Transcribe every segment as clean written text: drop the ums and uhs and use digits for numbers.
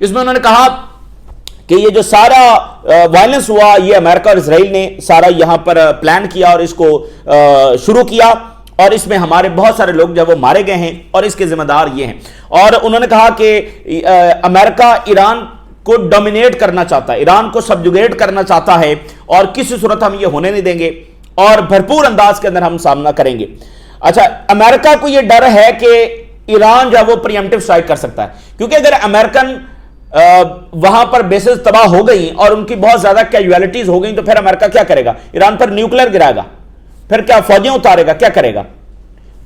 اس میں انہوں نے کہا کہ یہ جو سارا وائلنس ہوا یہ امریکہ اور اسرائیل نے سارا یہاں پر پلان کیا اور اس کو شروع کیا، اور اس میں ہمارے بہت سارے لوگ جو وہ مارے گئے ہیں اور اس کے ذمہ دار یہ ہیں۔ اور انہوں نے کہا کہ امریکہ ایران کو ڈومینیٹ کرنا چاہتا ہے، ایران کو سبجوگیٹ کرنا چاہتا ہے، اور کسی صورت ہم یہ ہونے نہیں دیں گے اور بھرپور انداز کے اندر ہم سامنا کریں گے۔ اچھا، امریکہ کو یہ ڈر ہے کہ ایران جو وہ پریمپٹیو سٹرائک کر سکتا ہے، کیونکہ اگر امریکن وہاں پر بیسز تباہ ہو گئی اور ان کی بہت زیادہ کیجویلٹیز ہو گئی تو پھر امریکہ کیا کرے گا؟ ایران پر نیوکلیر گرائے گا، پھر کیا فوجیں اتارے گا، کیا کرے گا؟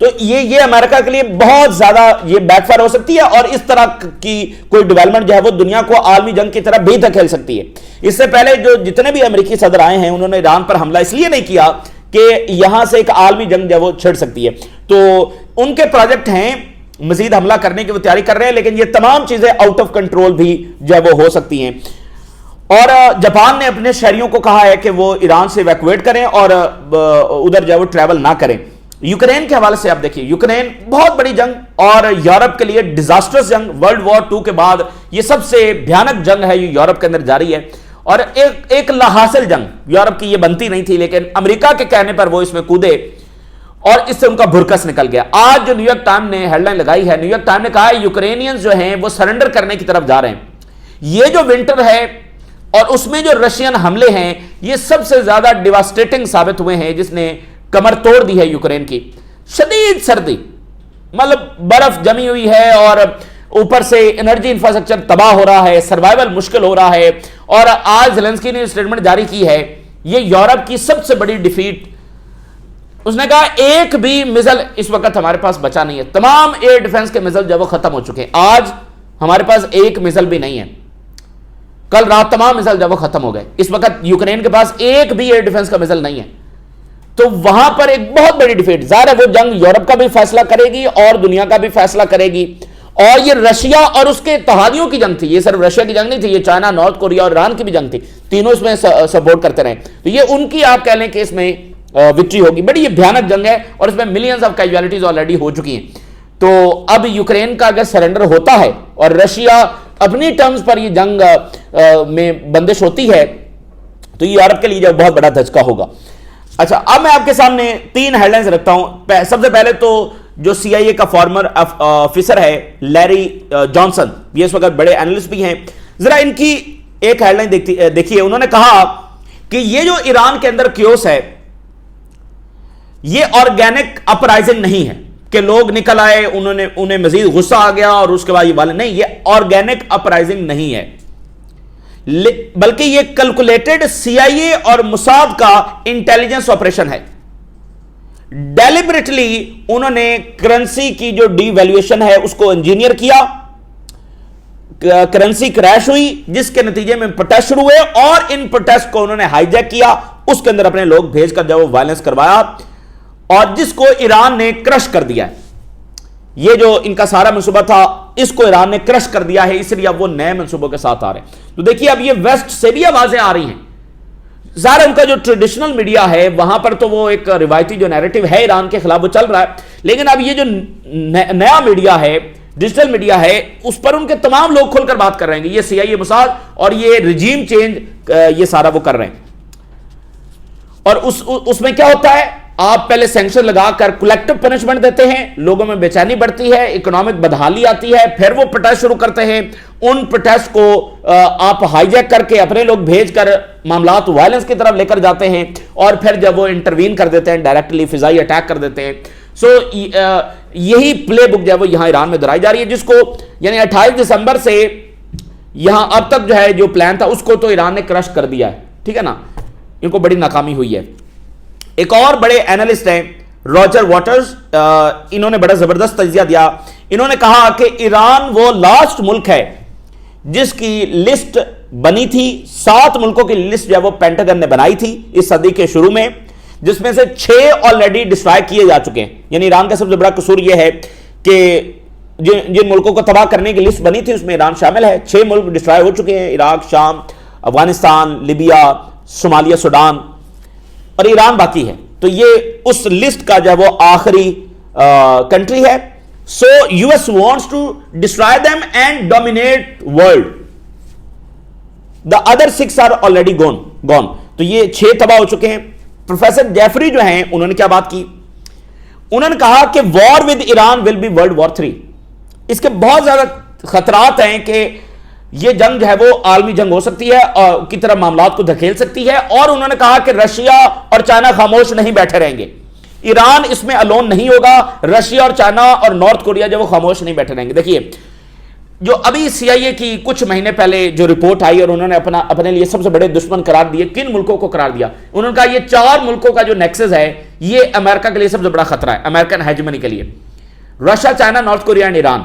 تو یہ امریکہ کے لیے بہت زیادہ یہ بیک فائر ہو سکتی ہے، اور اس طرح کی کوئی ڈیولپمنٹ جو ہے وہ دنیا کو عالمی جنگ کی طرف بھی دھکیل سکتی ہے۔ اس سے پہلے جو جتنے بھی امریکی صدر آئے ہیں انہوں نے ایران پر حملہ اس لیے نہیں کیا کہ یہاں سے ایک عالمی جنگ جو ہے وہ چھڑ سکتی ہے، تو ان کے پروجیکٹ ہیں مزید حملہ کرنے کی، وہ تیاری کر رہے ہیں، لیکن یہ تمام چیزیں آؤٹ آف کنٹرول بھی جو ہے وہ ہو سکتی ہیں۔ اور جاپان نے اپنے شہریوں کو کہا ہے کہ وہ ایران سے ایویکویٹ کریں اور ادھر جو ہے وہ ٹریول نہ کریں۔ یوکرین کے حوالے سے آپ دیکھیے، یوکرین بہت بڑی جنگ اور یورپ کے لیے ڈیزاسٹرس جنگ، ورلڈ وار 2 کے بعد یہ سب سے بھیانک جنگ ہے، یہ یورپ کے اندر جاری ہے، اور ایک لا حاصل جنگ یورپ کی یہ بنتی نہیں تھی، لیکن امریکہ کے کہنے پر وہ اس میں کودے اور اس سے ان کا بھرکس نکل گیا۔ آج جو نیو یارک ٹائم نے ہیڈ لائن لگائی ہے، نیو یارک ٹائم نے کہا ہے یوکرینینز جو ہیں وہ سرنڈر کرنے کی طرف جا رہے ہیں۔ یہ جو ونٹر ہے اور اس میں جو رشین حملے ہیں یہ سب سے زیادہ ڈیواسٹیٹنگ ثابت ہوئے ہیں، جس نے کمر توڑ دی ہے یوکرین کی۔ شدید سردی، مطلب برف جمی ہوئی ہے، اور اوپر سے انرجی انفراسٹرکچر تباہ ہو رہا ہے، سروائیول مشکل ہو رہا ہے، اور آج زیلنسکی نے اسٹیٹمنٹ جاری کی ہے، یہ یورپ کی سب سے بڑی ڈیفیٹ۔ اس نے کہا ایک بھی میزل اس وقت ہمارے پاس بچا نہیں ہے، تمام ایئر ڈیفنس کے میزل جب وہ ختم ہو چکے ہیں، آج ہمارے پاس ایک میزل بھی نہیں ہے، کل رات تمام میزل جب وہ ختم ہو گئے، اس وقت یوکرین کے پاس ایک بھی ایئر ڈیفنس کا میزل نہیں ہے۔ تو وہاں پر ایک بہت بڑی ڈیفیٹ، ظاہر ہے وہ جنگ یورپ کا بھی فیصلہ کرے گی اور دنیا کا بھی فیصلہ کرے گی، اور یہ رشیا اور اس کے اتحادیوں کی جنگ تھی، یہ صرف رشیا کی جنگ نہیں تھی، یہ چائنا، نارتھ کوریا اور ایران کی بھی جنگ تھی، تینوں اس میں سپورٹ کرتے رہے، تو یہ ان کی آپ کہہ لیں کہ اس میں وکٹری ہوگی۔ بڑی یہ بھیانک جنگ ہے اور اس میں ملینز آف کیجویلٹیز آلریڈی ہو چکی ہیں۔ تو اب یوکرین کا اگر سرنڈر ہوتا ہے اور رشیا اپنی ٹرمز پر یہ جنگ میں بندش ہوتی ہے تو یہ یورپ کے لیے جو بہت بڑا دھچکا ہوگا۔ اچھا، اب میں آپ کے سامنے 3 ہیڈ لائنز رکھتا ہوں۔ سب سے پہلے تو جو سی آئی اے کا فارمر آفیسر ہے لیری جانسن، یہ اس وقت بڑے اینالسٹ بھی ہیں، ذرا ان کی ایک ہیڈ لائن دیکھیے۔ انہوں نے کہا کہ یہ جو ایران کے اندر کیوس ہے یہ آرگینک اپرائزنگ نہیں ہے کہ لوگ نکل آئے انہیں مزید غصہ آ گیا اور اس کے بعد یہ والے، نہیں، یہ آرگینک اپرائزنگ نہیں ہے، بلکہ یہ کیلکولیٹڈ سی آئی اے اور موساد کا انٹیلیجنس آپریشن ہے۔ ڈیلیبریٹلی انہوں نے کرنسی کی جو ڈی ویلیویشن ہے اس کو انجینئر کیا، کرنسی کریش ہوئی جس کے نتیجے میں پروٹیسٹ شروع ہوئے، اور ان پروٹیسٹ کو انہوں نے ہائی جیک کیا، اس کے اندر اپنے لوگ بھیج کر جو وائلنس کروایا، اور جس کو ایران نے کرش کر دیا ہے۔ یہ جو ان کا سارا منصوبہ تھا اس کو ایران نے کرش کر دیا ہے، اس لیے اب وہ نئے منصوبوں کے ساتھ آ رہے ہیں۔ تو دیکھیے اب یہ ویسٹ سے بھی آوازیں آ رہی ہیں، ظاہر ان کا جو ٹریڈیشنل میڈیا ہے وہاں پر تو وہ ایک روایتی جو نیریٹو ہے ایران کے خلاف وہ چل رہا ہے، لیکن اب یہ جو نیا میڈیا ہے، ڈیجیٹل میڈیا ہے، اس پر ان کے تمام لوگ کھل کر بات کر رہے ہیں کہ یہ سی آئی اے، موساد اور یہ رجیم چینج یہ سارا وہ کر رہے ہیں۔ اور اس میں کیا ہوتا ہے، آپ پہلے سینکشن لگا کر کلیکٹو پنشمنٹ دیتے ہیں، لوگوں میں بے چینی بڑھتی ہے، اکنامک بدحالی آتی ہے، پھر وہ پروٹیسٹ شروع کرتے ہیں، ان پروٹیسٹ کو آپ ہائی جیک کر کے اپنے لوگ بھیج کر معاملات وائلنس کی طرف لے کر جاتے ہیں، اور پھر جب وہ انٹروین کر دیتے ہیں ڈائریکٹلی فضائی اٹیک کر دیتے ہیں۔ سو یہی پلے بک جو ہے وہ یہاں ایران میں دہرائی جا رہی ہے، جس کو یعنی 28 دسمبر سے یہاں اب تک جو ہے جو پلان تھا اس کو تو ایران نے کرش کر دیا ہے، ٹھیک ہے نا، ان کو بڑی ناکامی ہوئی ہے۔ ایک اور بڑے اینالسٹ ہیں راجر واٹرز، انہوں نے بڑا زبردست تجزیہ دیا، انہوں نے کہا کہ ایران وہ لاسٹ ملک ہے جس کی لسٹ بنی تھی، 7 ملکوں کی لسٹ جو ہے وہ پینٹاگن نے بنائی تھی اس صدی کے شروع میں، جس میں سے 6 آلریڈی ڈسٹرائے کیے جا چکے ہیں۔ یعنی ایران کا سب سے بڑا قصور یہ ہے کہ جن ملکوں کو تباہ کرنے کی لسٹ بنی تھی اس میں ایران شامل ہے، 6 ملک ڈسٹرائے ہو چکے ہیں، عراق، شام، افغانستان، لیبیا، صومالیہ، سوڈان، اور ایران باقی ہے۔ تو یہ اس لسٹ کا جو وہ آخری کنٹری ہے۔ So US wants to destroy them and dominate world۔ the other 6 are already gone. تو یہ 6 تباہ ہو چکے ہیں. پروفیسر جیفری جو ہیں انہوں نے کیا بات کی؟ انہوں نے کہا کہ war with Iran will be world war 3. اس کے بہت زیادہ خطرات ہیں کہ یہ جنگ جو ہے وہ عالمی جنگ ہو سکتی ہے اور کی طرح معاملات کو دھکیل سکتی ہے. اور انہوں نے کہا کہ رشیا اور چائنا خاموش نہیں بیٹھے رہیں گے. ایران اس میں الون نہیں ہوگا. رشیا اور چائنا اور نارتھ کوریا جو وہ خاموش نہیں بیٹھے رہیں گے. دیکھیے جو ابھی CIA کی کچھ مہینے پہلے جو رپورٹ آئی اور انہوں نے اپنے لیے سب سے بڑے دشمن قرار دیے, کن ملکوں کو قرار دیا؟ انہوں نے کہا یہ 4 ملکوں کا جو نیکسس ہے یہ امریکہ کے لیے سب سے بڑا خطرہ ہے, امریکن ہیجمنی کے لیے. Russia, China, North Korea and Iran.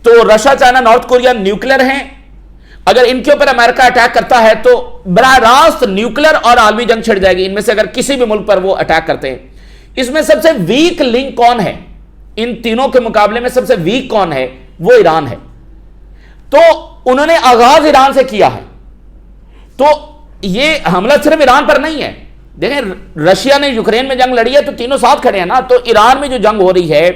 تو Russia, China, North Korea nuclear ہیں. اگر ان کے اوپر امریکہ اٹیک کرتا ہے تو براہ راست نیوکلیر اور عالمی جنگ چھڑ جائے گی. ان میں سے اگر کسی بھی ملک پر وہ اٹیک کرتے ہیں. اس میں سب سے ویک لنک کون ہے؟ ان تینوں کے مقابلے میں سب سے ویک کون ہے؟ وہ ایران ہے. تو انہوں نے آغاز ایران سے کیا ہے. تو یہ حملہ صرف ایران پر نہیں ہے. دیکھیں رشیا نے یوکرین میں جنگ لڑی ہے تو تینوں ساتھ کھڑے ہیں نا. تو ایران میں جو جنگ ہو رہی ہے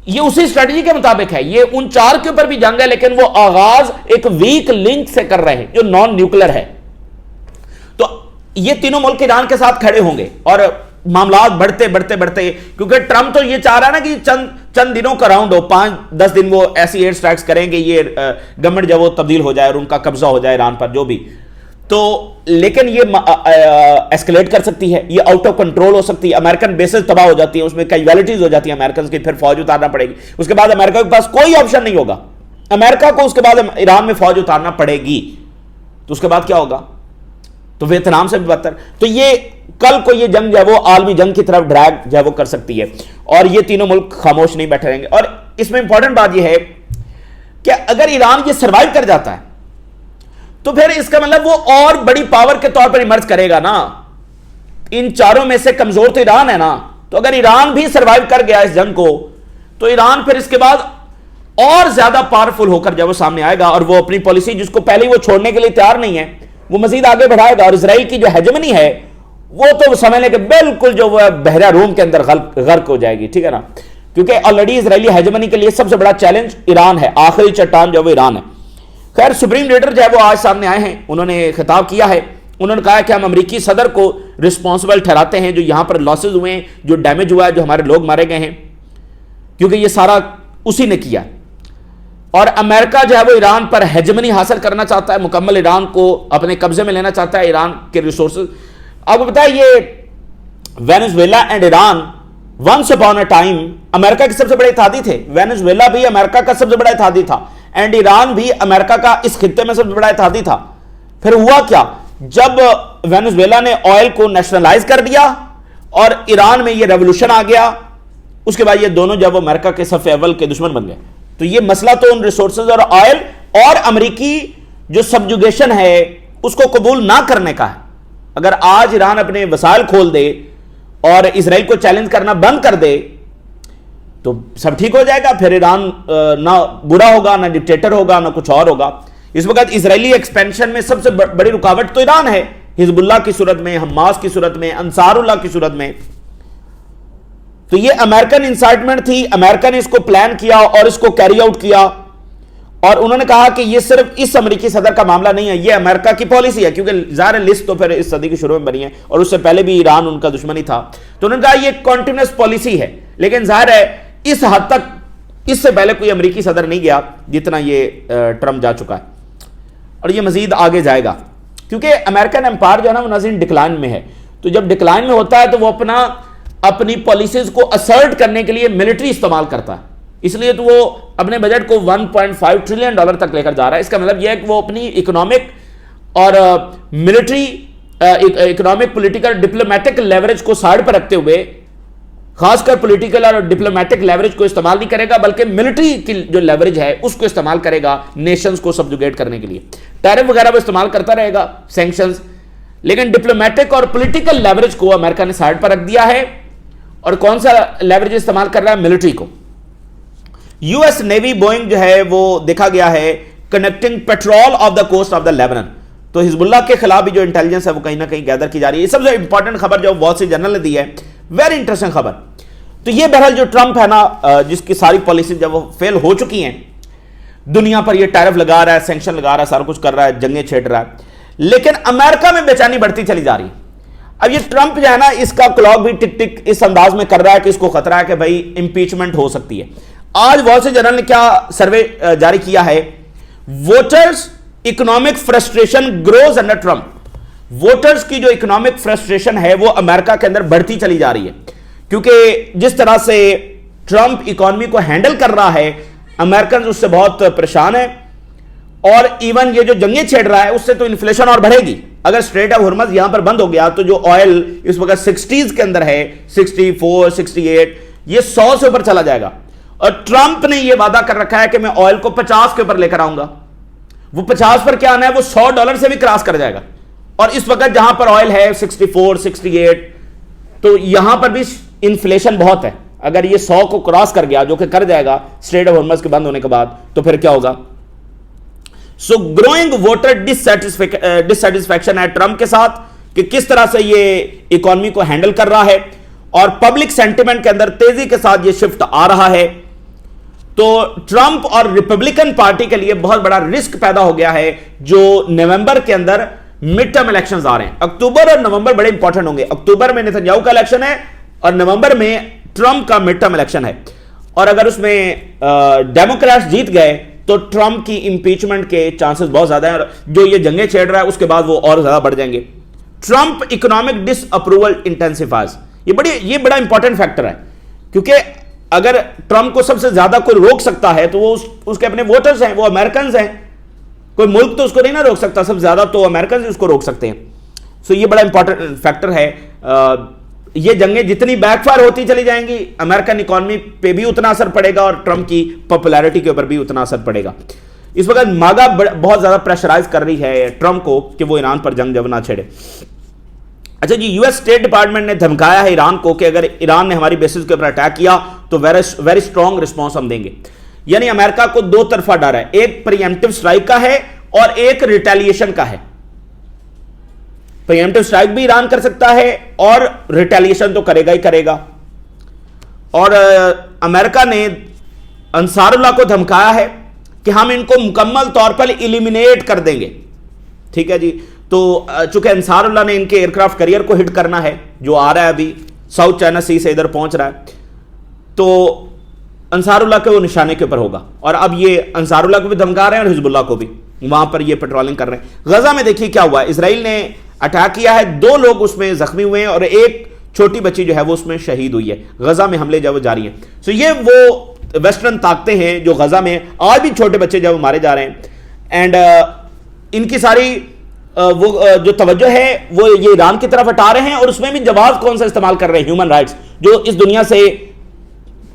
یہ اسی اسٹریٹجی کے مطابق ہے. یہ ان 4 کے اوپر بھی جنگ ہے لیکن وہ آغاز ایک ویک لنک سے کر رہے ہیں جو نان نیوکلیر ہے. تو یہ تینوں ملک ایران کے ساتھ کھڑے ہوں گے اور معاملات بڑھتے کیونکہ ٹرمپ تو یہ چاہ رہا ہے نا کہ چند دنوں کا راؤنڈ ہو, 5-10 دن وہ ایسی ایئر سٹرائکس کریں گے, یہ گورنمنٹ جب وہ تبدیل ہو جائے اور ان کا قبضہ ہو جائے ایران پر جو بھی. تو لیکن یہ ایسکلیٹ کر سکتی ہے, یہ آؤٹ آف کنٹرول ہو سکتی ہے. امریکن بیسز تباہ ہو جاتی ہیں, اس میں کیجویلٹیز ہو جاتی ہیں امریکنز کی, پھر فوج اتارنا پڑے گی. اس کے بعد امریکہ کے پاس کوئی آپشن نہیں ہوگا. امریکہ کو اس کے بعد ایران میں فوج اتارنا پڑے گی. تو اس کے بعد کیا ہوگا؟ تو ویتنام سے بھی بدتر. تو یہ کل کو یہ جنگ جو ہے وہ عالمی جنگ کی طرف ڈریگ جو ہے وہ کر سکتی ہے اور یہ تینوں ملک خاموش نہیں بیٹھے رہیں گے. اور اس میں امپورٹنٹ بات یہ ہے کہ اگر ایران یہ سروائیو کر جاتا ہے تو پھر اس کا مطلب وہ اور بڑی پاور کے طور پر ایمرج کرے گا نا. ان 4 میں سے کمزور تو ایران ہے نا. تو اگر ایران بھی سروائیو کر گیا اس جنگ کو تو ایران پھر اس کے بعد اور زیادہ پاورفل ہو کر جب وہ سامنے آئے گا اور وہ اپنی پالیسی جس کو پہلے وہ چھوڑنے کے لیے تیار نہیں ہے وہ مزید آگے بڑھائے گا. اور اسرائیل کی جو ہیجمنی ہے وہ تو سمجھ لیں کہ بالکل جو وہ بحیرہ روم کے اندر غرق ہو جائے گی. ٹھیک ہے نا, کیونکہ آلریڈی اسرائیلی ہیجمنی کے لیے سب سے بڑا چیلنج ایران ہے. آخری چٹان جو وہ ایران ہے. خیر سپریم لیڈر جو ہے وہ آج سامنے آئے ہیں, انہوں نے خطاب کیا ہے. انہوں نے کہا کہ ہم امریکی صدر کو رسپانسبل ٹھہراتے ہیں جو یہاں پر لاسز ہوئے ہیں, جو ڈیمیج ہوا ہے, جو ہمارے لوگ مارے گئے ہیں, کیونکہ یہ سارا اسی نے کیا. اور امریکہ جو ہے وہ ایران پر ہیجمنی حاصل کرنا چاہتا ہے, مکمل ایران کو اپنے قبضے میں لینا چاہتا ہے, ایران کے ریسورسز. آپ کو پتا ہے یہ Venezuela and Iran once upon a time امریکہ کے سب سے بڑے اتحادی تھے. وینزویلا بھی امریکہ کا سب سے بڑا اتحادی تھا اینڈ ایران بھی امریکہ کا اس خطے میں سب سے بڑا اتحادی تھا. پھر ہوا کیا؟ جب وینزویلا نے آئل کو نیشنلائز کر دیا اور ایران میں یہ ریولوشن آ گیا, اس کے بعد یہ دونوں جب امریکہ کے صف اول کے دشمن بن گئے. تو یہ مسئلہ تو ان ریسورسز اور آئل اور امریکی جو سبجوگیشن ہے اس کو قبول نہ کرنے کا ہے. اگر آج ایران اپنے وسائل کھول دے اور اسرائیل کو چیلنج کرنا بند کر دے تو سب ٹھیک ہو جائے گا. پھر ایران نہ برا ہوگا, نہ ڈکٹیٹر ہوگا, نہ کچھ اور ہوگا. اس وقت اسرائیلی ایکسپینشن میں سب سے بڑی رکاوٹ تو ایران ہے, حزب اللہ کی صورت میں, حماس کی صورت میں, انصار اللہ کی صورت میں. تو یہ امریکن انسائٹمنٹ تھی, امریکہ نے اس کو پلان کیا اور اس کو کیری آؤٹ کیا. اور انہوں نے کہا کہ یہ صرف اس امریکی صدر کا معاملہ نہیں ہے, یہ امریکہ کی پالیسی ہے, کیونکہ ظاہر لسٹ تو پھر اس صدی کے شروع میں بنی ہے اور اس سے پہلے بھی ایران ان کا دشمنی تھا. تو انہوں نے کہا یہ کنٹینیوس پالیسی ہے, لیکن ظاہر ہے اس حد تک اس سے پہلے کوئی امریکی صدر نہیں گیا جتنا یہ ٹرمپ جا چکا ہے, اور یہ مزید آگے جائے گا. کیونکہ امریکن امپائر جو ہے نا وہ ناظرین ڈکلائن میں ہے. تو جب ڈکلائن میں ہوتا ہے تو وہ اپنی پالیسیز کو اسرٹ کرنے کے لیے ملٹری استعمال کرتا ہے, اس لیے تو وہ اپنے بجٹ کو $1.5 ٹریلین تک لے کر جا رہا ہے. اس کا مطلب یہ ہے کہ وہ اپنی اکنامک اور military economic political diplomatic leverage کو سائڈ پر رکھتے ہوئے خاص کر پولیٹیکل اور ڈپلومیٹک لیوریج کو استعمال نہیں کرے گا, بلکہ ملٹری کی جو لیوریج ہے اس کو استعمال کرے گا نیشنز کو سبجوگیٹ کرنے کے لیے. ٹیرف وغیرہ وہ استعمال کرتا رہے گا, سینکشنز, لیکن ڈپلومیٹک اور پولیٹیکل لیوریج کو امریکہ نے سائڈ پر رکھ دیا ہے. اور کون سا لیوریج استعمال کر رہا ہے؟ ملٹری کو. یو ایس نیوی بوئنگ جو ہے وہ دیکھا گیا ہے connecting patrol of the coast of the Lebanon. تو حزب اللہ کے خلاف بھی جو انٹیلیجنس ہے وہ کہیں نہ کہیں گیدر کی جا رہی ہے. یہ سب سے امپورٹنٹ خبر جو وال اسٹریٹ جرنل نے دی ہے, ویری انٹرسٹنگ خبر. تو یہ بہرحال جو ٹرمپ ہے نا, جس کی ساری پالیسی جب وہ فیل ہو چکی ہیں, دنیا پر یہ ٹیرف لگا رہا ہے, سینکشن لگا رہا ہے, سارا کچھ کر رہا ہے, جنگیں چھیڑ رہا ہے, لیکن امریکہ میں بے چینی بڑھتی چلی جا رہی ہے. اب یہ ٹرمپ جو ہے نا اس کا کلاک بھی ٹک ٹک اس انداز میں کر رہا ہے کہ اس کو خطرہ ہے کہ بھائی امپیچمنٹ ہو سکتی ہے. آج وال اسٹریٹ جرنل نے کیا سروے جاری کیا ہے, voters economic frustration grows under Trump. Voters کی جو اکنامک فرسٹریشن ہے وہ امریکہ کے اندر بڑھتی چلی جا رہی ہے, کیونکہ جس طرح سے ٹرمپ اکانومی کو ہینڈل کر رہا ہے امریکنز اس سے بہت پریشان ہیں, اور ایون یہ جو جنگیں چھیڑ رہا ہے اس سے تو انفلیشن اور بڑھے گی. اگر اسٹریٹ آف ہرمز یہاں پر بند ہو گیا تو جو آئل اس وقت 60s کے اندر ہے, 64 68, یہ 100 سے اوپر چلا جائے گا. اور ٹرمپ نے یہ وعدہ کر رکھا ہے کہ میں آئل کو 50 کے اوپر لے کر آؤں گا. وہ 50 پر کیا آنا ہے, وہ $100 سے بھی کراس کر جائے گا. اور اس وقت جہاں پر آئل ہے 64 68, تو یہاں پر بھی انفلیشن بہت ہے. اگر یہ 100 کو کراس کر گیا, جو کہ کر جائے گا اسٹریٹ آف ہرمز کے بند ہونے کے بعد, تو پھر کیا ہوگا. سو گروئنگ ووٹر ڈسسیٹسفیکشن ہے ٹرمپ کے ساتھ کہ کس طرح سے یہ اکانومی کو ہینڈل کر رہا ہے, اور پبلک سینٹیمنٹ کے اندر تیزی کے ساتھ یہ شفٹ آ رہا ہے. تو ٹرمپ اور ریپبلکن پارٹی کے لیے بہت بڑا رسک پیدا ہو گیا ہے جو نومبر کے اندر مڈ ٹرم الیکشنز آ رہے ہیں. اکتوبر اور نومبر بڑے امپورٹنٹ ہوں گے. اکتوبر میں نیتنیاہو کا الیکشن ہے اور نومبر میں ٹرمپ کا مڈ ٹرم الیکشن ہے. اور اگر اس میں ڈیموکریٹس جیت گئے تو ٹرمپ کی امپیچمنٹ کے چانسز بہت زیادہ ہیں, اور جو یہ جنگیں چھیڑ رہا ہے اس کے بعد وہ اور زیادہ بڑھ جائیں گے. ٹرمپ اکنامک ڈس اپروول انٹینسیفائز, یہ بڑا امپورٹنٹ فیکٹر ہے, کیونکہ اگر ٹرمپ کو سب سے زیادہ کوئی روک سکتا ہے تو وہ اس کے اپنے ووٹرز ہیں, وہ امریکنز ہیں. کوئی ملک تو اس کو نہیں نہ روک سکتا, سب سے زیادہ تو امریکنز اس کو روک سکتے ہیں. سو یہ بڑا امپورٹنٹ فیکٹر ہے. یہ جنگیں جتنی بیک فائر ہوتی چلی جائیں گی, امریکن اکانومی پہ بھی اتنا اثر پڑے گا اور ٹرمپ کی پاپولیرٹی کے اوپر بھی اتنا اثر پڑے گا. اس وقت ماگا بہت زیادہ پریشرائز کر رہی ہے ٹرمپ کو کہ وہ ایران پر جنگ جب نہ چھیڑے. اچھا جی, یو ایس اسٹیٹ ڈپارٹمنٹ نے دھمکایا ہے ایران کو کہ اگر ایران نے ہماری بیسز کے اوپر اٹیک کیا تو ویری اسٹرانگ رسپانس ہم دیں گے. یعنی امریکہ کو دو طرفہ ڈر ہے, ایک پریمپٹیو اسٹرائک کا ہے اور ایک ریٹیلیشن کا ہے. پریمپٹیو اسٹرائک بھی ایران کر سکتا ہے اور ریٹیلیشن تو کرے گا ہی کرے گا. اور امریکہ نے انصار اللہ کو دھمکایا ہے کہ ہم ان کو مکمل طور پر ایلیمینیٹ کر دیں گے. ٹھیک ہے جی, تو چونکہ انصار اللہ نے ان کے ایئر کرافٹ کیریئر کو ہٹ کرنا ہے جو آ رہا ہے ابھی ساؤتھ چائنا سی سے ادھر پہنچ رہا ہے, تو انصار اللہ کے وہ نشانے کے اوپر ہوگا. اور اب یہ انصار اللہ کو بھی دھمکا رہے ہیں اور حزب اللہ کو بھی, وہاں پر یہ پیٹرولنگ کر رہے ہیں. غزہ میں دیکھیے کیا ہوا ہے, اسرائیل نے اٹیک کیا ہے, 2 لوگ اس میں زخمی ہوئے ہیں اور ایک چھوٹی بچی جو ہے وہ اس میں شہید ہوئی ہے. غزہ میں حملے جو جاری ہیں. سو یہ وہ ویسٹرن طاقتیں ہیں جو غزہ میں آج بھی چھوٹے بچے جو مارے جا رہے ہیں, اینڈ ان کی ساری وہ جو توجہ ہے وہ یہ ایران کی طرف ہٹا رہے ہیں. اور اس میں بھی جواز کون سا استعمال کر رہے ہیں, ہیومن رائٹس, جو اس دنیا سے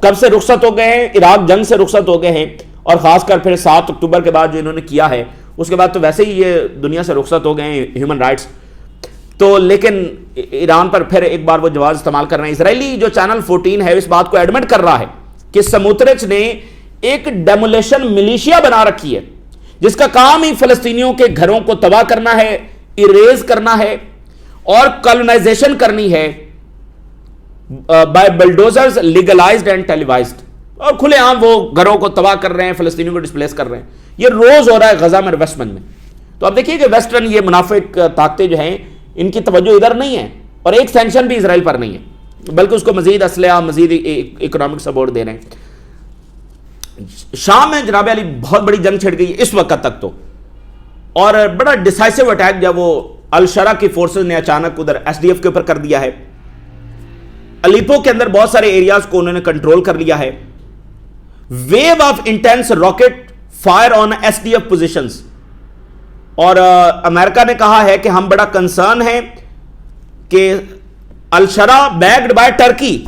کب سے رخصت ہو گئے ہیں, عراق جنگ سے رخصت ہو گئے ہیں, اور خاص کر پھر 7 اکتوبر کے بعد جو انہوں نے کیا ہے اس کے بعد تو ویسے ہی یہ دنیا سے رخصت ہو گئے ہیں ہیومن رائٹس. تو لیکن ایران پر پھر ایک بار وہ جواز استعمال کر رہے ہیں. اسرائیلی جو چینل 14 ہے اس بات کو ایڈمٹ کر رہا ہے کہ سموترچ نے ایک ڈیمولیشن ملیشیا بنا رکھی ہے جس کا کام ہی فلسطینیوں کے گھروں کو تباہ کرنا ہے, اریز کرنا ہے اور کالونائزیشن کرنی ہے بائی بلڈوزرز لیگلائزڈ اینڈ ٹیلیوائزڈ. اور کھلے عام وہ گھروں کو تباہ کر رہے ہیں, فلسطینیوں کو ڈسپلیس کر رہے ہیں. یہ روز ہو رہا ہے غزہ میں اور ویسٹ بینک میں. تو اب دیکھیے کہ ویسٹرن یہ منافق طاقتیں جو ہیں ان کی توجہ ادھر نہیں ہے, اور ایک سینکشن بھی اسرائیل پر نہیں ہے بلکہ اس کو مزید اسلحہ, مزید اکنامک سپورٹ دے رہے ہیں. شام میں جناب علی بہت بڑی جنگ چھڑ گئی اس وقت تک تو, اور بڑا ڈیسائسو اٹیک جب وہ الشرا کی فورسز نے اچانک ادھر ایس ڈی ایف کے اوپر کر دیا ہے. الیپو کے اندر بہت سارے ایریاز کو انہوں نے کنٹرول کر لیا ہے. Wave of intense rocket fire on S D F positions, اور امریکہ نے کہا ہے کہ ہم بڑا کنسرن ہیں کہ الشرا بیکڈ بائی ٹرکی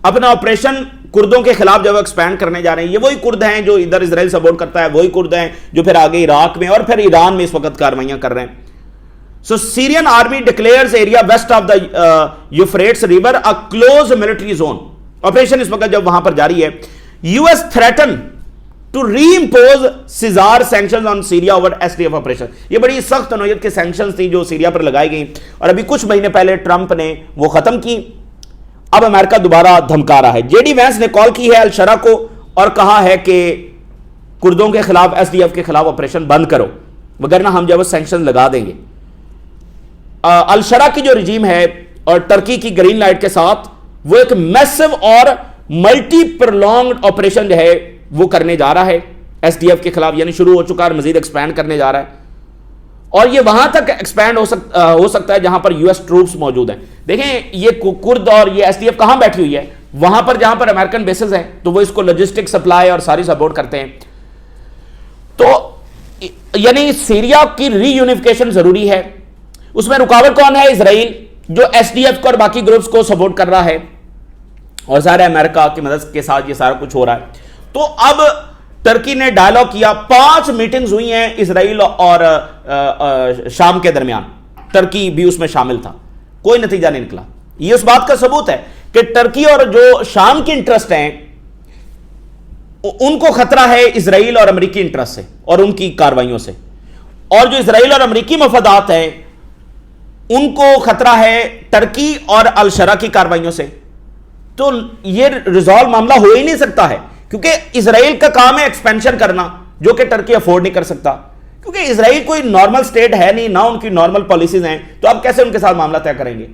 اپنا آپریشن کردوں کے خلاف جب ایکسپینڈ کرنے جا رہے ہیں. یہ وہی کرد ہیں جو ادھر اسرائیل سپورٹ کرتا ہے, وہی کرد ہیں جو پھر آگے عراق میں اور پھر ایران میں اس وقت کارروائیاں کر رہے ہیں. So Syrian army declares area west of the Euphrates river a close military zone. Operation اس وقت جب وہاں پر جاری ہے. U S threaten to reimpose Caesar sanctions on Syria over S D F operation. یہ بڑی سخت نوعیت کے سینکشنز تھی جو سیریا پر لگائی گئیں, اور ابھی کچھ مہینے پہلے ٹرمپ نے وہ ختم کی. اب امریکہ دوبارہ دھمکا رہا ہے. جے ڈی وینس نے کال کی ہے الشرا کو اور کہا ہے کہ کردوں کے خلاف ایس ڈی ایف کے خلاف آپریشن بند کرو, وگرنہ ہم جو ہے سینکشن لگا دیں گے. الشرا کی جو رجیم ہے اور ٹرکی کی گرین لائٹ کے ساتھ وہ ایک میسو اور ملٹی پرولونگڈ آپریشن جو ہے وہ کرنے جا رہا ہے ایس ڈی ایف کے خلاف، یعنی شروع ہو چکا اور مزید ایکسپینڈ کرنے جا رہا ہے، اور یہ وہاں تک ایکسپینڈ ہو سکتا ہے جہاں پر یو ایس ٹروپس موجود ہیں۔ دیکھیں یہ کرد اور یہ ایس ڈی ایف کہاں بیٹھی ہوئی ہے؟ وہاں پر جہاں پر امریکن بیسز ہیں، تو وہ اس کو لاجسٹک سپلائی اور ساری سپورٹ کرتے ہیں۔ تو یعنی سیریا کی ری یونیفیکیشن ضروری ہے، اس میں رکاوٹ کون ہے؟ اسرائیل، جو ایس ڈی ایف کو اور باقی گروپس کو سپورٹ کر رہا ہے، اور ظاہر امریکہ کی مدد کے ساتھ یہ سارا کچھ ہو رہا ہے۔ تو اب ٹرکی نے ڈائلاگ کیا، 5 میٹنگز ہوئی ہیں اسرائیل اور شام کے درمیان، ٹرکی بھی اس میں شامل تھا، کوئی نتیجہ نہیں نکلا۔ یہ اس بات کا ثبوت ہے کہ ٹرکی اور جو شام کی انٹرسٹ ہیں ان کو خطرہ ہے اسرائیل اور امریکی انٹرسٹ سے اور ان کی کاروائیوں سے، اور جو اسرائیل اور امریکی مفادات ہیں ان کو خطرہ ہے ٹرکی اور الشرا کی کاروائیوں سے۔ تو یہ ریزالو معاملہ ہو ہی نہیں سکتا ہے، کیونکہ اسرائیل کا کام ہے ایکسپینشن کرنا، جو کہ ٹرکی افورڈ نہیں کر سکتا، کیونکہ اسرائیل کوئی نارمل سٹیٹ ہے نہیں، نہ ان کی نارمل پالیسیز ہیں، تو اب کیسے ان کے ساتھ معاملہ طے کریں گے؟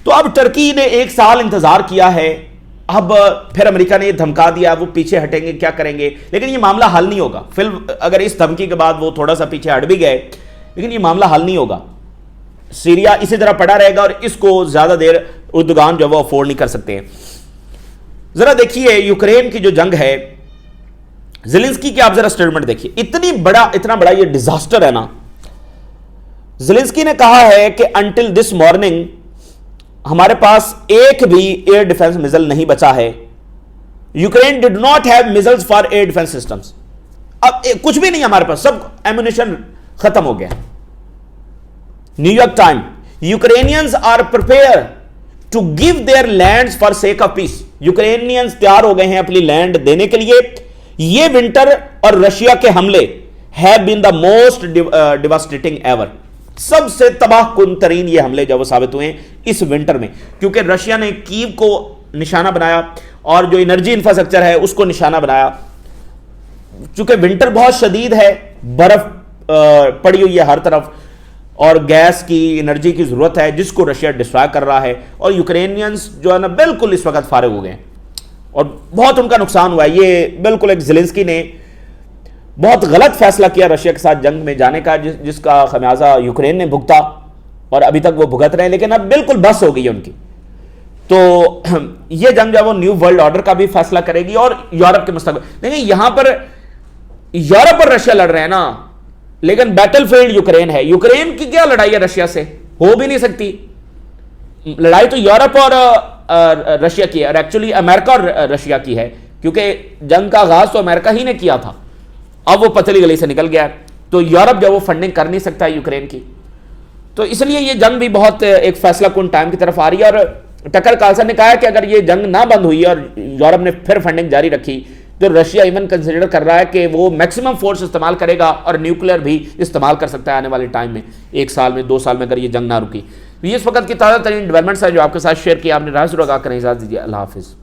تو اب ٹرکی نے 1 سال انتظار کیا ہے، اب پھر امریکہ نے یہ دھمکا دیا وہ پیچھے ہٹیں گے، کیا کریں گے، لیکن یہ معاملہ حل نہیں ہوگا۔ پھر اگر اس دھمکی کے بعد وہ تھوڑا سا پیچھے ہٹ بھی گئے، لیکن یہ معاملہ حل نہیں ہوگا، سیریا اسی طرح پڑا رہے گا، اور اس کو زیادہ دیر اردوغان جو وہ افورڈ نہیں کر سکتے ہیں۔ ذرا دیکھیے یوکرین کی جو جنگ ہے، زیلنسکی کی آپ ذرا سٹیٹمنٹ دیکھیے، اتنا بڑا یہ ڈیزاسٹر ہے نا۔ زیلنسکی نے کہا ہے کہ انٹل دس مارننگ ہمارے پاس ایک بھی ایئر ڈیفنس میزل نہیں بچا ہے، Ukraine did not have missiles for air defence systems, اب کچھ بھی نہیں ہمارے پاس، سب ایمونیشن ختم ہو گیا۔ New York time, Ukrainians are prepare to give their lands for sake of peace, Ukrainians تیار ہو گئے ہیں اپنی لینڈ دینے کے لیے۔ یہ ونٹر اور رشیا کے حملے have been the most devastating ever، سب سے تباہ کن ترین یہ حملے جو وہ ثابت ہوئے ہیں اس ونٹر میں، کیونکہ رشیا نے کیو کو نشانہ بنایا اور جو انرجی انفراسٹرکچر ہے اس کو نشانہ بنایا۔ چونکہ ونٹر بہت شدید ہے، برف پڑی ہوئی ہے ہر طرف، اور گیس کی انرجی کی ضرورت ہے جس کو رشیا ڈسٹرائے کر رہا ہے، اور یوکرینینز جو ہے نا بالکل اس وقت فارغ ہو گئے ہیں اور بہت ان کا نقصان ہوا ہے۔ یہ بالکل ایک زیلنسکی نے بہت غلط فیصلہ کیا رشیا کے ساتھ جنگ میں جانے کا، جس کا خمیازہ یوکرین نے بھگتا اور ابھی تک وہ بھگت رہے ہیں، لیکن اب بالکل بس ہو گئی ہے ان کی۔ تو یہ جنگ جو ہے وہ نیو ورلڈ آرڈر کا بھی فیصلہ کرے گی اور یورپ کے مستقبل۔ دیکھیں یہاں پر یورپ اور رشیا لڑ رہے ہیں نا، لیکن بیٹل فیلڈ یوکرین ہے۔ یوکرین کی کیا لڑائی ہے رشیا سے؟ ہو بھی نہیں سکتی، لڑائی تو یورپ اور رشیا کی ہے، اور ایکچولی امریکہ اور رشیا کی ہے، کیونکہ جنگ کا آغاز تو امریکہ ہی نے کیا تھا، اب وہ پتلی گلی سے نکل گیا، تو یورپ جو وہ فنڈنگ کر نہیں سکتا ہے یوکرین کی۔ تو اس لیے یہ جنگ بھی بہت ایک فیصلہ کن ٹائم کی طرف آ رہی ہے، اور ٹکر کارلسن نے کہا کہ اگر یہ جنگ نہ بند ہوئی اور یورپ نے پھر فنڈنگ جاری رکھی تو رشیا ایون کنسیڈر کر رہا ہے کہ وہ میکسیمم فورس استعمال کرے گا اور نیوکلیر بھی استعمال کر سکتا ہے آنے والے ٹائم میں، 1 سال میں 2 سال میں اگر یہ جنگ نہ رکی۔ یہ اس وقت کی تازہ ترین ڈیولپمنٹس ہے جو آپ کے ساتھ شیئر کیا، آپ نے رائے ضرور آگاہ کریں، اجازت دیجیے، اللہ حافظ۔